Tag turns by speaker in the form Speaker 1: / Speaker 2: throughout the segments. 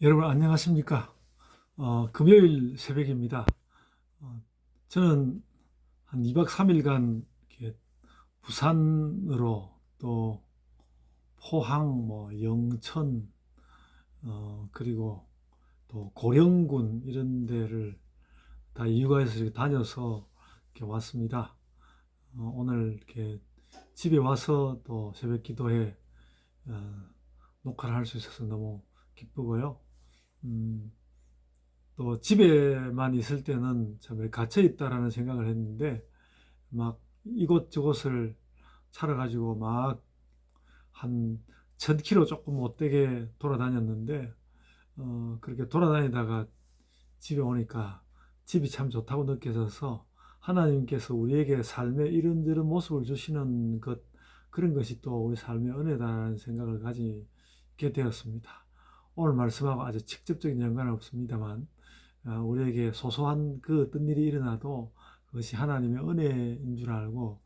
Speaker 1: 여러분 안녕하십니까? 금요일 새벽입니다. 저는 한 2박 3일간 이렇게 부산으로 또 포항, 영천, 그리고 또 고령군 이런 데를 다 이유가해서 이렇게 다녀서 이렇게 왔습니다. 오늘 이렇게 집에 와서 또 새벽 기도회 녹화를 할 수 있어서 너무 기쁘고요. 음, 또 집에만 있을 때는 참 갇혀 있다라는 생각을 했는데 막 이곳저곳을 찾아가지고 막 한 1000km 조금 못 되게 돌아다녔는데 그렇게 돌아다니다가 집에 오니까 집이 참 좋다고 느껴져서 하나님께서 우리에게 삶의 이런저런 모습을 주시는 것, 그런 것이 또 우리 삶의 은혜다라는 생각을 가지게 되었습니다. 오늘 말씀하고 아주 직접적인 연관은 없습니다만 우리에게 소소한 그 어떤 일이 일어나도 그것이 하나님의 은혜인 줄 알고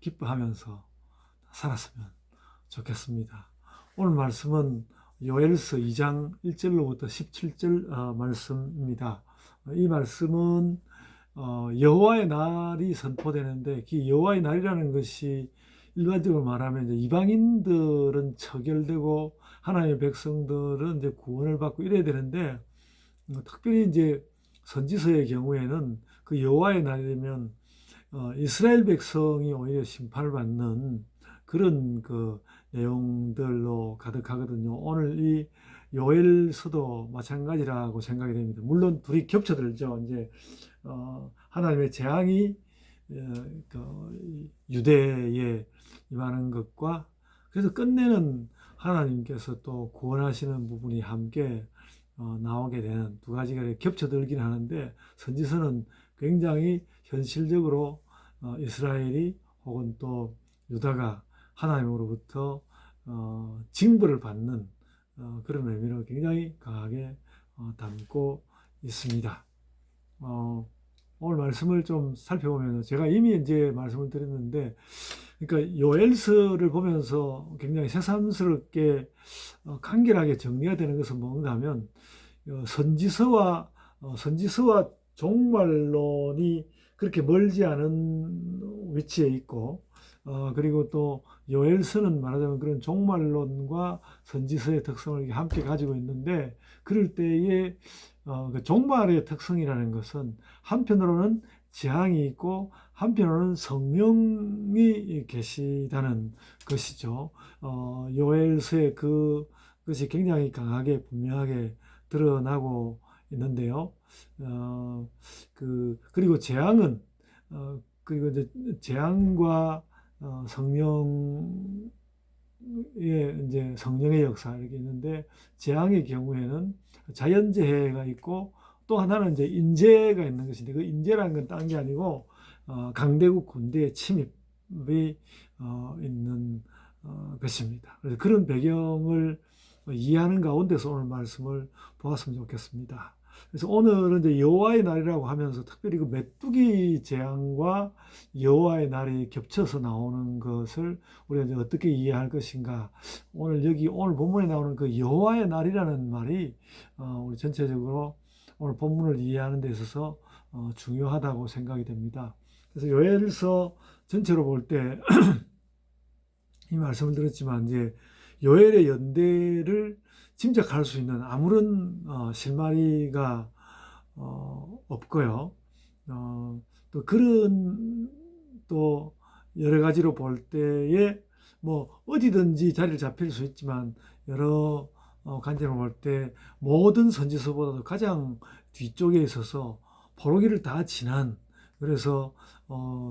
Speaker 1: 기뻐하면서 살았으면 좋겠습니다. 오늘 말씀은 요엘서 2장 1절로부터 17절 말씀입니다. 이 말씀은 여호와의 날이 선포되는데 그 여호와의 날이라는 것이 일반적으로 말하면 이제 이방인들은 처결되고 하나님의 백성들은 이제 구원을 받고 이래야 되는데 특별히 이제 선지서의 경우에는 그 여호와의 날이면 이스라엘 백성이 오히려 심판을 받는 그런 그 내용들로 가득하거든요. 오늘 이 요엘서도 마찬가지라고 생각이 됩니다. 물론 둘이 겹쳐들죠. 이제 하나님의 재앙이 그 유대에 임하는 것과 그래서 끝내는 하나님께서 또 구원하시는 부분이 함께 나오게 되는 두 가지가 겹쳐들긴 하는데 선지서는 굉장히 현실적으로 이스라엘이 혹은 또 유다가 하나님으로부터 징벌을 받는 그런 의미로 굉장히 강하게 담고 있습니다. 오늘 말씀을 좀 살펴보면 제가 이미 이제 말씀을 드렸는데, 그러니까 요엘서를 보면서 굉장히 새삼스럽게 간결하게 정리가 되는 것은 뭔가 하면 선지서와 종말론이 그렇게 멀지 않은 위치에 있고 그리고 또 요엘서는 말하자면 그런 종말론과 선지서의 특성을 함께 가지고 있는데 그럴 때에 그 종말의 특성이라는 것은 한편으로는 재앙이 있고 한편으로는 성령이 계시다는 것이죠. 요엘서의 그것이 굉장히 강하게 분명하게 드러나고 있는데요. 그리고 재앙은 그리고 이제 재앙과 성령의 이제 성령의 역사 이렇게 있는데 재앙의 경우에는 자연재해가 있고 또 하나는 이제 인재가 있는 것인데 그 인재라는 건 딴 게 아니고 강대국 군대의 침입이 있는 것입니다. 그래서 그런 배경을 이해하는 가운데서 오늘 말씀을 보았으면 좋겠습니다. 그래서 오늘은 이제 여호와의 날이라고 하면서 특별히 그 메뚜기 재앙과 여호와의 날이 겹쳐서 나오는 것을 우리가 이제 어떻게 이해할 것인가. 오늘 본문에 나오는 그 여호와의 날이라는 말이 우리 전체적으로 오늘 본문을 이해하는 데 있어서 중요하다고 생각이 됩니다. 그래서 요엘서 전체로 볼 때 이 말씀을 들었지만 이제 요엘의 연대를 짐작할 수 있는 아무런 실마리가 없고요. 또 그런 또 여러 가지로 볼 때에 뭐 어디든지 자리를 잡힐 수 있지만 여러 관점으로 볼 때 모든 선지서보다도 가장 뒤쪽에 있어서 포로기를 다 지난 그래서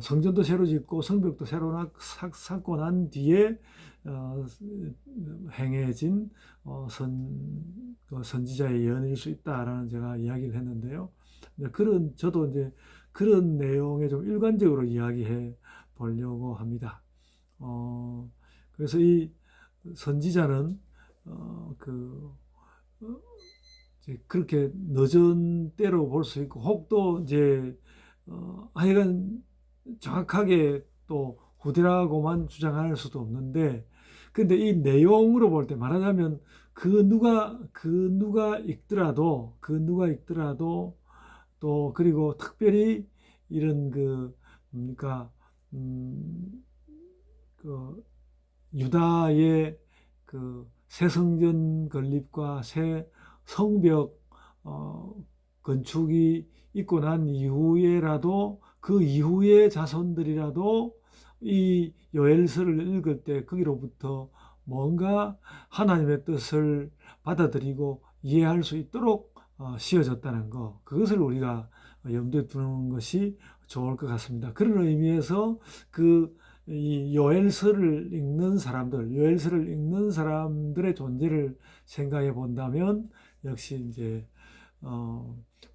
Speaker 1: 성전도 새로 짓고 성벽도 새로 쌓고 난 뒤에 행해진 선지자의 예언일 수 있다라는 제가 이야기를 했는데요. 저도 이제 그런 내용에 좀 일관적으로 이야기해 보려고 합니다. 그래서 이 선지자는 그렇게 늦은 때로 볼 수 있고 혹도 이제 하여간 정확하게 또 후대라고만 주장할 수도 없는데 근데 이 내용으로 볼 때 말하자면 그 누가 읽더라도 또 그리고 특별히 이런 뭡니까 그 유다의 새 성전 건립과 새 성벽 건축이 있고 난 이후에라도 그 이후의 자손들이라도 이 요엘서를 읽을 때 거기로부터 뭔가 하나님의 뜻을 받아들이고 이해할 수 있도록 씌워졌다는 거, 그것을 우리가 염두에 두는 것이 좋을 것 같습니다. 그런 의미에서 이 요엘서를 읽는 사람들의 존재를 생각해 본다면 역시 이제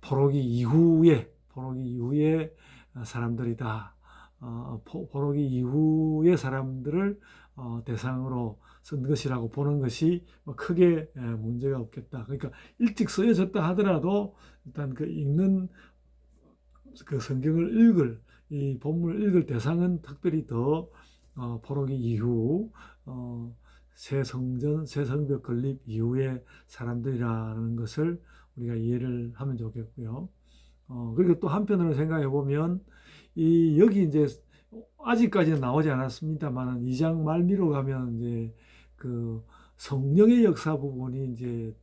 Speaker 1: 포로기 이후의 사람들이다. 포로기 이후의 사람들을 대상으로 쓴 것이라고 보는 것이 크게 문제가 없겠다. 그러니까 일찍 쓰여졌다 하더라도 일단 그 성경을 이 본문을 읽을 대상은 특별히 더 포로기 이후 새 성전, 새 성벽 건립 이후의 사람들이라는 것을 우리가 이해를 하면 좋겠고요. 그리고 또 한편으로 생각해 보면 여기 이제 아직까지는 나오지 않았습니다만 2장 말미로 가면 이제 그 성령의 역사 부분이 이제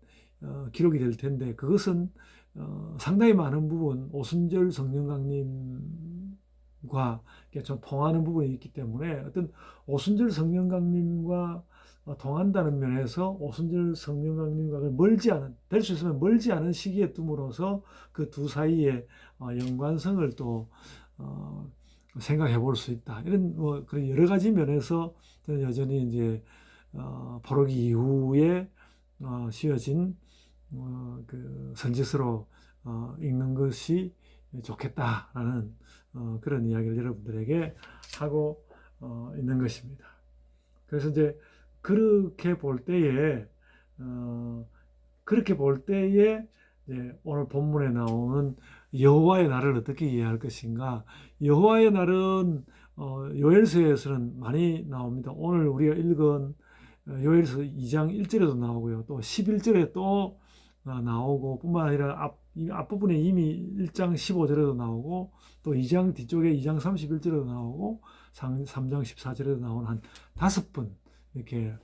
Speaker 1: 기록이 될 텐데, 그것은 상당히 많은 부분 오순절 성령강림과 좀 통하는 부분이 있기 때문에 어떤 오순절 성령강림과 통한다는 면에서 오순절 성령강림과 될 수 있으면 멀지 않은 시기에 둠으로써 그 두 사이의 연관성을 또 생각해 볼 수 있다. 이런 그런 여러 가지 면에서 저는 여전히 이제 포로기 이후에 씌워진 그 선지서로 읽는 것이 좋겠다라는 그런 이야기를 여러분들에게 하고 있는 것입니다. 그래서 이제 그렇게 볼 때에 이제 오늘 본문에 나오는 여호와의 날을 어떻게 이해할 것인가? 여호와의 날은 요엘서에서는 많이 나옵니다. 오늘 우리가 읽은 요엘서 2장 1절에도 나오고요. 또 11절에 또 나오고, 뿐만 아니라 앞부분에 이미 1장 15절에도 나오고, 또 2장 뒤쪽에 2장 31절에도 나오고, 3장 14절에도 나오는 한 5번 이렇게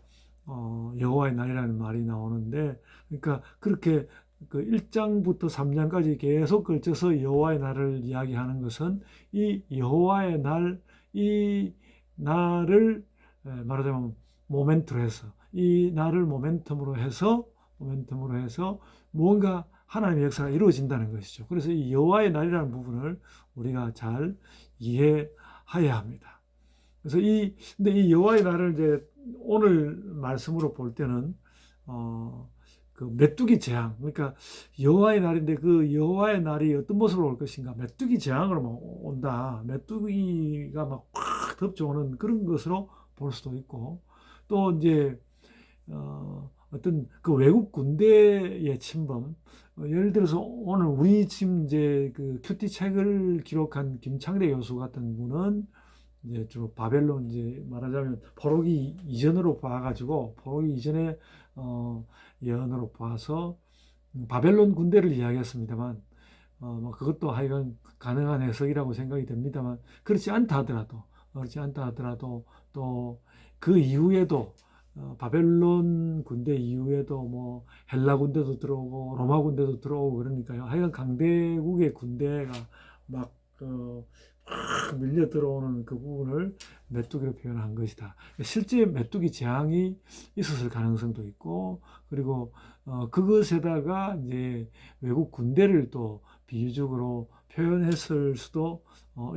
Speaker 1: 여호와의 날이라는 말이 나오는데, 그러니까 그렇게 그 1장부터 3장까지 계속 걸쳐서 여호와의 날을 이야기하는 것은 이 여호와의 날, 이 날을 말하자면 이 날을 모멘텀으로 해서 뭔가 하나님의 역사가 이루어진다는 것이죠. 그래서 이 여호와의 날이라는 부분을 우리가 잘 이해해야 합니다. 그래서 근데 이 여호와의 날을 이제 오늘 말씀으로 볼 때는 그 메뚜기 재앙, 그러니까 여호와의 날인데 그 여호와의 날이 어떤 모습으로 올 것인가? 메뚜기 재앙으로 온다. 메뚜기가 막 확 덮쳐오는 그런 것으로 볼 수도 있고, 또 이제 어떤 그 외국 군대의 침범, 예를 들어서 오늘 우리 지금 이제 그 큐티 책을 기록한 김창래 교수 같은 분은 이제 주로 바벨론, 이제 말하자면 포로기 이전으로 봐가지고 포로기 이전의 예언으로 봐서 바벨론 군대를 이야기했습니다만, 뭐 그것도 하여간 가능한 해석이라고 생각이 됩니다만, 그렇지 않다 하더라도 또 그 이후에도 바벨론 군대 이후에도 뭐 헬라 군대도 들어오고 로마 군대도 들어오고 그러니까요. 하여간 강대국의 군대가 막 밀려 들어오는 그 부분을 메뚜기로 표현한 것이다. 실제 메뚜기 재앙이 있었을 가능성도 있고, 그리고 그것에다가 이제 외국 군대를 또 비유적으로 표현했을 수도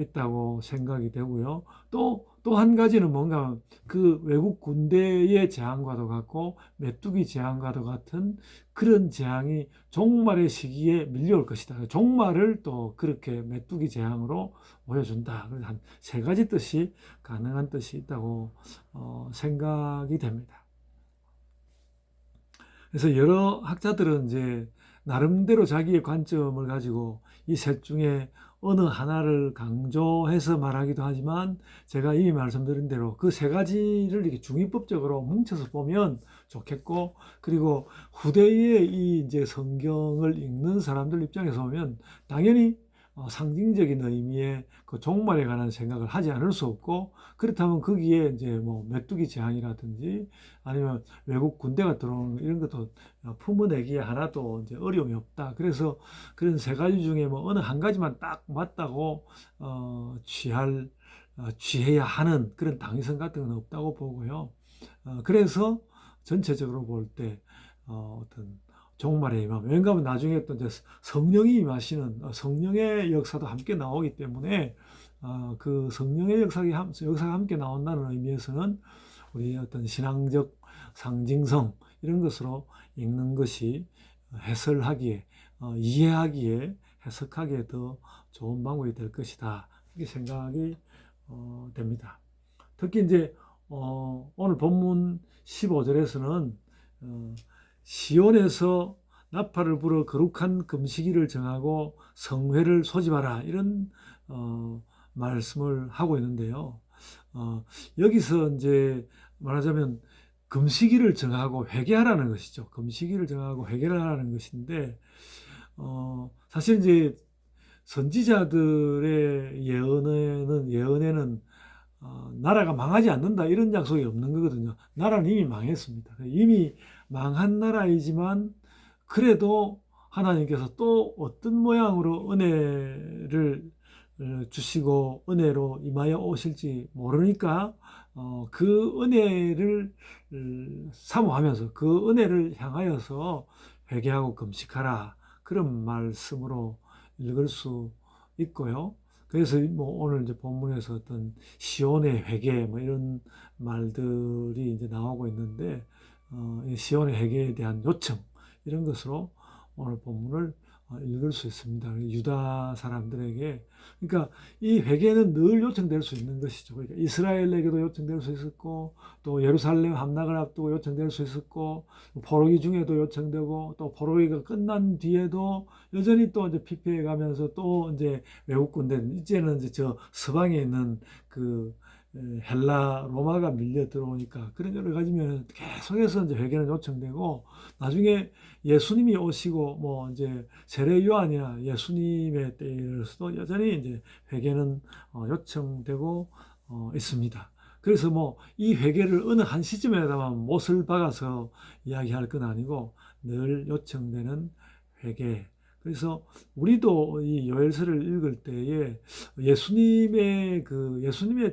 Speaker 1: 있다고 생각이 되고요. 또 한 가지는 뭔가 그 외국 군대의 재앙과도 같고 메뚜기 재앙과도 같은 그런 재앙이 종말의 시기에 밀려올 것이다. 종말을 또 그렇게 메뚜기 재앙으로 보여준다. 한 세 가지 뜻이 가능한 뜻이 있다고 생각이 됩니다. 그래서 여러 학자들은 이제 나름대로 자기의 관점을 가지고 이 셋 중에 어느 하나를 강조해서 말하기도 하지만 제가 이미 말씀드린 대로 그 세 가지를 이렇게 중의법적으로 뭉쳐서 보면 좋겠고, 그리고 후대에 이 이제 성경을 읽는 사람들 입장에서 보면 당연히 상징적인 의미의 그 종말에 관한 생각을 하지 않을 수 없고, 그렇다면 거기에 이제 뭐 메뚜기 재앙이라든지 아니면 외국 군대가 들어오는 이런 것도 품어내기에 하나도 이제 어려움이 없다. 그래서 그런 세 가지 중에 뭐 어느 한 가지만 딱 맞다고 취해야 하는 그런 당위성 같은 건 없다고 보고요. 그래서 전체적으로 볼 때 어떤 종말의 임함, 왜냐하면 나중에 또 이제 성령이 임하시는 성령의 역사도 함께 나오기 때문에 그 성령의 역사가 함께 나온다는 의미에서는 우리 어떤 신앙적 상징성 이런 것으로 읽는 것이 해설하기에 이해하기에 해석하기에 더 좋은 방법이 될 것이다, 이렇게 생각이 됩니다. 특히 이제 오늘 본문 15절에서는 시온에서 나팔을 불어 거룩한 금식일을 정하고 성회를 소집하라, 이런 말씀을 하고 있는데요. 여기서 이제 말하자면 금식일을 정하고 회개하라는 것이죠. 금식일을 정하고 회개를 하라는 것인데, 사실 이제 선지자들의 예언에는 나라가 망하지 않는다 이런 약속이 없는 거거든요. 나라는 이미 망했습니다. 이미 망한 나라이지만 그래도 하나님께서 또 어떤 모양으로 은혜를 주시고 은혜로 임하여 오실지 모르니까 그 은혜를 사모하면서 그 은혜를 향하여서 회개하고 금식하라, 그런 말씀으로 읽을 수 있고요. 그래서 뭐 오늘 이제 본문에서 어떤 시온의 회개 뭐 이런 말들이 이제 나오고 있는데, 시온의 회개에 대한 요청 이런 것으로 오늘 본문을 읽을 수 있습니다. 유다 사람들에게, 그러니까 이 회개는 늘 요청될 수 있는 것이죠. 그러니까 이스라엘에게도 요청될 수 있었고, 또 예루살렘 함락을 앞두고 요청될 수 있었고, 포로기 중에도 요청되고, 또 포로기가 끝난 뒤에도 여전히 또 이제 피폐해 가면서 또 이제 외국 군대, 이제는 이제 저 서방에 있는 그 헬라 로마가 밀려 들어오니까 그런 여러 가지 면 계속해서 이제 회개는 요청되고, 나중에 예수님이 오시고 뭐 이제 세례 요한이나 예수님의 때에서도 여전히 이제 회개는 요청되고 있습니다. 그래서 뭐 이 회개를 어느 한 시점에다만 못을 박아서 이야기할 건 아니고 늘 요청되는 회개. 그래서 우리도 이 요엘서를 읽을 때에 예수님의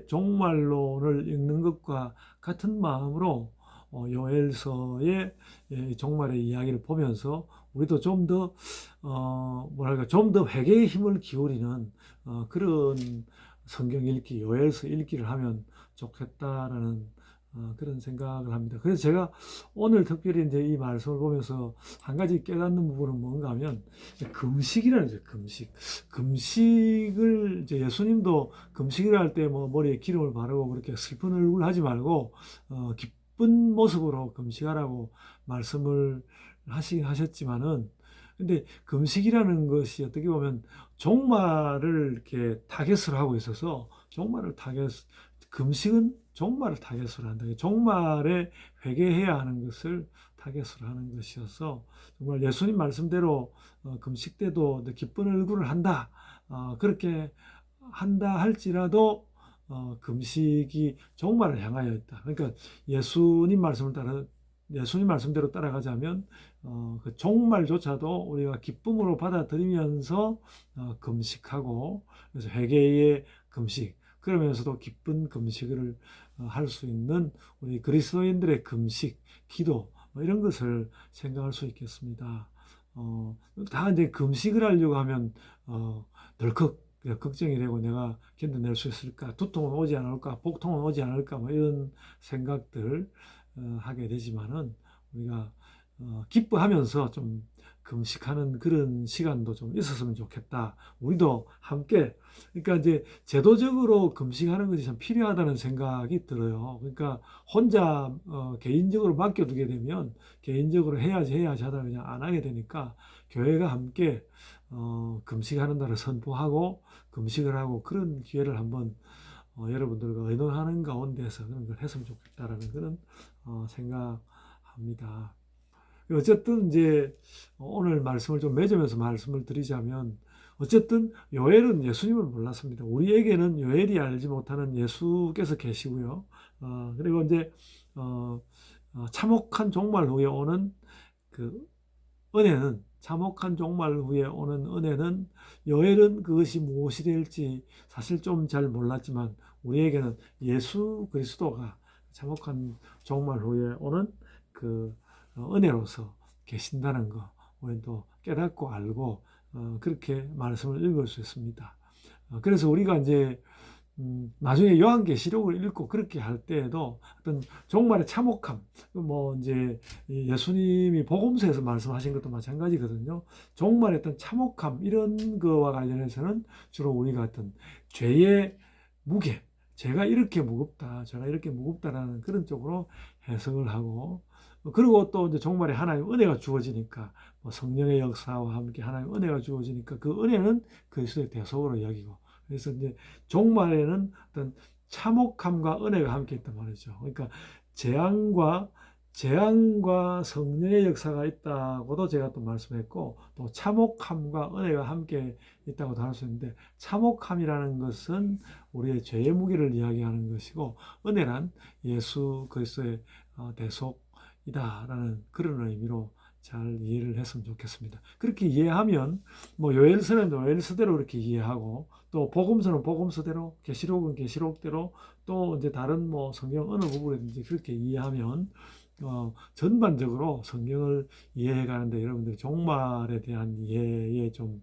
Speaker 1: 종말론을 읽는 것과 같은 마음으로 요엘서의 종말의 이야기를 보면서 우리도 좀 더 좀 더 회개의 힘을 기울이는 그런 성경 읽기, 요엘서 읽기를 하면 좋겠다라는 그런 생각을 합니다. 그래서 제가 오늘 특별히 이제 이 말씀을 보면서 한 가지 깨닫는 부분은 뭔가 하면 금식이라는 거죠. 금식을 이제 예수님도 금식을 할 때 뭐 머리에 기름을 바르고 그렇게 슬픈 얼굴 하지 말고 기쁜 모습으로 금식하라고 말씀을 하셨지만은, 근데 금식이라는 것이 어떻게 보면 종말을 이렇게 타겟으로 하고 있어서 금식은 종말을 타겟으로 한다. 종말에 회개해야 하는 것을 타겟으로 하는 것이어서 정말 예수님 말씀대로 금식 때도 기쁜 얼굴을 한다. 그렇게 한다 할지라도 금식이 종말을 향하여 있다. 그러니까 예수님 말씀대로 따라가자면 그 종말조차도 우리가 기쁨으로 받아들이면서 금식하고, 그래서 회개의 금식, 그러면서도 기쁜 금식을 할 수 있는 우리 그리스도인들의 금식, 기도 뭐 이런 것을 생각할 수 있겠습니다. 다 이제 금식을 하려고 하면 덜컥 걱정이 되고 내가 견뎌낼 수 있을까, 두통은 오지 않을까, 복통은 오지 않을까, 뭐 이런 생각들 하게 되지만은 우리가 기뻐하면서 좀 금식하는 그런 시간도 좀 있었으면 좋겠다. 우리도 함께, 그러니까 이제 제도적으로 금식하는 것이 참 필요하다는 생각이 들어요. 그러니까 혼자 개인적으로 맡겨두게 되면 개인적으로 해야지 하다가 그냥 안 하게 되니까 교회가 함께 금식하는 날을 선포하고 금식을 하고 그런 기회를 한번 여러분들과 의논하는 가운데서 그런 걸 했으면 좋겠다라는 그런 생각합니다. 어쨌든 이제 오늘 말씀을 좀 맺으면서 말씀을 드리자면 어쨌든 요엘은 예수님을 몰랐습니다. 우리에게는 요엘이 알지 못하는 예수께서 계시고요. 그리고 이제 참혹한 종말 후에 오는 그 은혜는 참혹한 종말 후에 오는 은혜는 요엘은 그것이 무엇이 될지 사실 좀 잘 몰랐지만 우리에게는 예수 그리스도가 참혹한 종말 후에 오는 그 은혜로서 계신다는 거 우리는 또 깨닫고 알고 그렇게 말씀을 읽을 수 있습니다. 그래서 우리가 이제 나중에 요한계시록을 읽고 그렇게 할 때에도 어떤 종말의 참혹함, 뭐 이제 예수님이 복음서에서 말씀하신 것도 마찬가지거든요. 종말의 어떤 참혹함 이런 거와 관련해서는 주로 우리가 어떤 죄의 무게, 죄가 이렇게 무겁다, 죄가 이렇게 무겁다라는 그런 쪽으로 해석을 하고, 그리고 또 이제 종말에 하나님 은혜가 주어지니까 뭐 성령의 역사와 함께 하나님 은혜가 주어지니까 그 은혜는 그리스도의 대속으로 여기고. 그래서 이제 종말에는 어떤 참혹함과 은혜가 함께 있단 말이죠. 그러니까 재앙과 성령의 역사가 있다고도 제가 또 말씀했고, 또 참혹함과 은혜가 함께 있다고도 할 수 있는데, 참혹함이라는 것은 우리의 죄의 무게를 이야기하는 것이고, 은혜란 예수 그리스도의 대속이다라는 그런 의미로 잘 이해를 했으면 좋겠습니다. 그렇게 이해하면 뭐 요엘서는 요엘서대로 이렇게 이해하고 또 복음서는 복음서대로 계시록은 계시록대로 또 이제 다른 뭐 성경 어느 부분이든지 그렇게 이해하면 전반적으로 성경을 이해해 가는데 여러분들이 종말에 대한 이해에 좀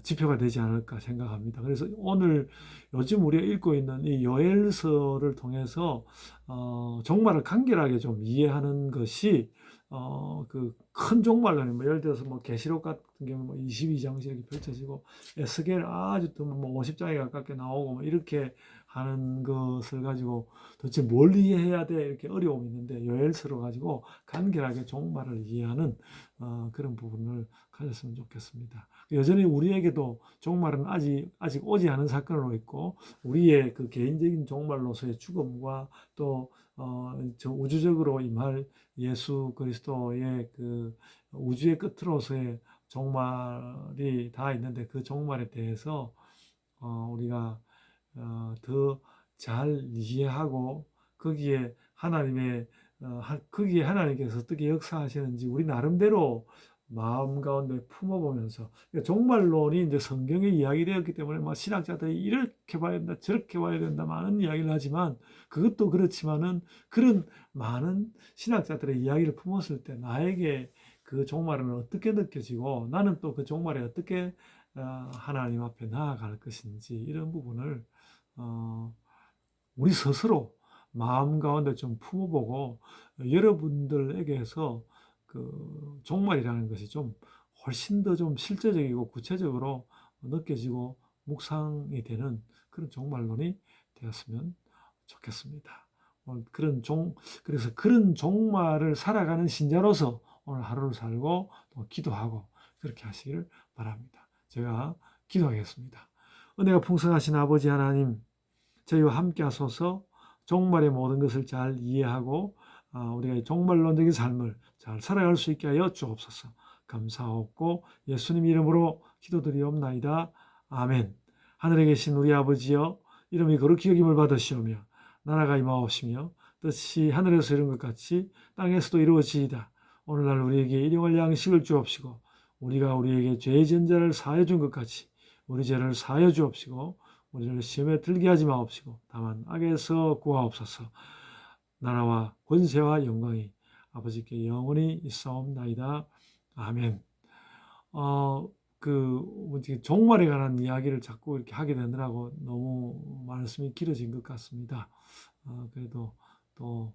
Speaker 1: 지표가 되지 않을까 생각합니다. 그래서 오늘 요즘 우리가 읽고 있는 이 요엘서를 통해서 종말을 간결하게 좀 이해하는 것이 그 큰 종말론이 뭐 예를 들어서 뭐 계시록 같은 경우 뭐 22장씩 이렇게 펼쳐지고 에스겔 아주 뭐 50장에 가깝게 나오고 뭐 이렇게 하는 것을 가지고 도대체 뭘 이해해야 돼 이렇게 어려움이 있는데 요엘서를 가지고 간결하게 종말을 이해하는 그런 부분을 가졌으면 좋겠습니다. 여전히 우리에게도 종말은 아직 오지 않은 사건으로 있고 우리의 그 개인적인 종말로서의 죽음과 또 저 우주적으로 임할 예수 그리스도의 그 우주의 끝으로서의 종말이 다 있는데 그 종말에 대해서 우리가 더 잘 이해하고 거기에 거기에 하나님께서 어떻게 역사하시는지 우리 나름대로 마음 가운데 품어보면서 그러니까 종말론이 이제 성경에 이야기되었기 때문에 막 신학자들이 이렇게 봐야 된다 저렇게 봐야 된다 많은 이야기를 하지만 그것도 그렇지만은 그런 많은 신학자들의 이야기를 품었을 때 나에게 그 종말은 어떻게 느껴지고 나는 또 그 종말에 어떻게 하나님 앞에 나아갈 것인지 이런 부분을 우리 스스로 마음 가운데 좀 품어보고 여러분들에게서 그 종말이라는 것이 좀 훨씬 더 좀 실제적이고 구체적으로 느껴지고 묵상이 되는 그런 종말론이 되었으면 좋겠습니다. 그래서 그런 종말을 살아가는 신자로서 오늘 하루를 살고 또 기도하고 그렇게 하시기를 바랍니다. 제가 기도하겠습니다. 은혜가 풍성하신 아버지 하나님, 저희와 함께 하소서 종말의 모든 것을 잘 이해하고 우리가 종말론적인 삶을 잘 살아갈 수 있게 하여 주옵소서. 감사하옵고 예수님 이름으로 기도드리옵나이다. 아멘. 하늘에 계신 우리 아버지여 이름이 거룩히 여김을 받으시오며 나라가 임하옵시며 뜻이 하늘에서 이룬 것 같이 땅에서도 이루어지이다. 오늘날 우리에게 일용할 양식을 주옵시고 우리가 우리에게 죄의 전자를 사하여 준 것 같이 우리 죄를 사하여 주옵시고 우리를 시험에 들게 하지 마옵시고 다만 악에서 구하옵소서. 나라와 권세와 영광이 아버지께 영원히 있사옵나이다. 아멘. 종말에 관한 이야기를 자꾸 이렇게 하게 되느라고 너무 말씀이 길어진 것 같습니다. 그래도 또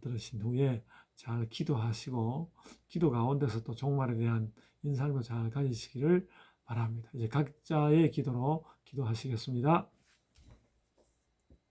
Speaker 1: 들으신 후에 잘 기도하시고 기도 가운데서 또 종말에 대한 인상도 잘 가지시기를 바랍니다. 이제 각자의 기도로 기도하시겠습니다.